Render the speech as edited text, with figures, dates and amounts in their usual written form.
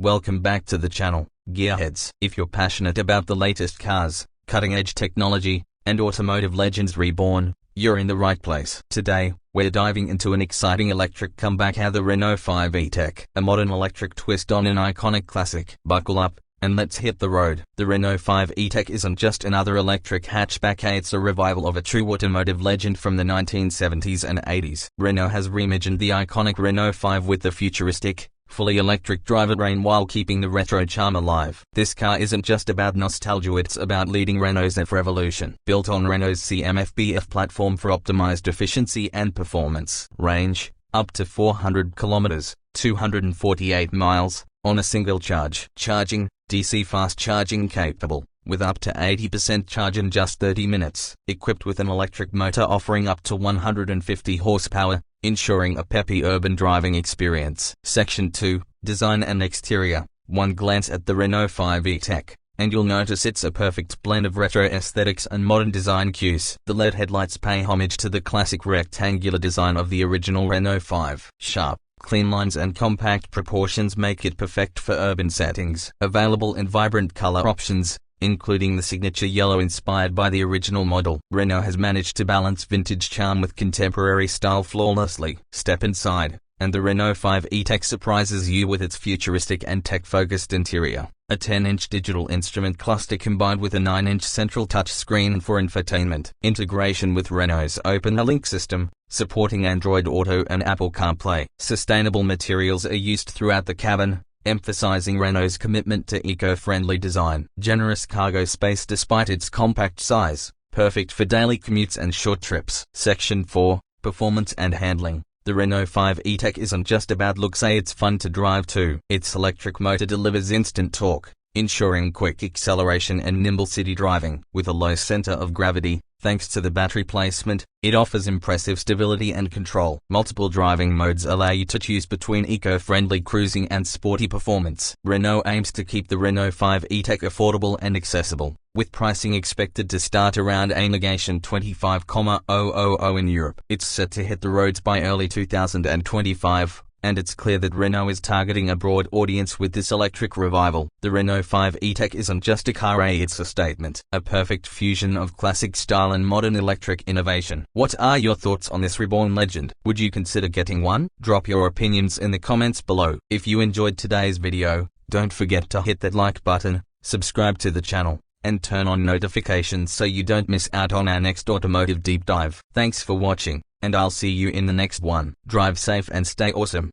Welcome back to the channel, Gearheads. If you're passionate about the latest cars, cutting-edge technology, and automotive legends reborn, you're in the right place. Today, we're diving into an exciting electric comeback, the Renault 5 E-Tech, a modern electric twist on an iconic classic. Buckle up, and let's hit the road. The Renault 5 E-Tech isn't just another electric hatchback, it's a revival of a true automotive legend from the 1970s and 80s. Renault has reimagined the iconic Renault 5 with the futuristic, fully electric drivetrain while keeping the retro charm alive. This car isn't just about nostalgia, it's about leading Renault's EV revolution. Built on Renault's CMF-B platform for optimized efficiency and performance. Range, up to 400 kilometers, 248 miles, on a single charge. Charging, DC fast charging capable, with up to 80% charge in just 30 minutes. Equipped with an electric motor offering up to 150 horsepower, ensuring a peppy urban driving experience. Section 2, Design and Exterior. One glance at the Renault 5 E-Tech, and you'll notice it's a perfect blend of retro aesthetics and modern design cues. The LED headlights pay homage to the classic rectangular design of the original Renault 5. Sharp, clean lines and compact proportions make it perfect for urban settings. Available in vibrant color options, including the signature yellow inspired by the original model. Renault has managed to balance vintage charm with contemporary style flawlessly. Step inside, and the Renault 5 E-Tech surprises you with its futuristic and tech-focused interior. A 10-inch digital instrument cluster combined with a 9-inch central touchscreen for infotainment. Integration with Renault's OpenLink system, supporting Android Auto and Apple CarPlay. Sustainable materials are used throughout the cabin, emphasizing Renault's commitment to eco-friendly design. Generous cargo space despite its compact size, perfect for daily commutes and short trips. Section 4, Performance and Handling. The Renault 5 E-Tech isn't just about looks, it's fun to drive too. Its electric motor delivers instant torque, ensuring quick acceleration and nimble city driving. With a low center of gravity, thanks to the battery placement, it offers impressive stability and control. Multiple driving modes allow you to choose between eco-friendly cruising and sporty performance. Renault aims to keep the Renault 5 E-Tech affordable and accessible, with pricing expected to start around Reimagined 25,000 in Europe. It's set to hit the roads by early 2025. And it's clear that Renault is targeting a broad audience with this electric revival. The Renault 5 E-Tech isn't just a car, it's a statement. A perfect fusion of classic style and modern electric innovation. What are your thoughts on this reborn legend? Would you consider getting one? Drop your opinions in the comments below. If you enjoyed today's video, don't forget to hit that like button, subscribe to the channel, and turn on notifications so you don't miss out on our next automotive deep dive. Thanks for watching, and I'll see you in the next one. Drive safe and stay awesome.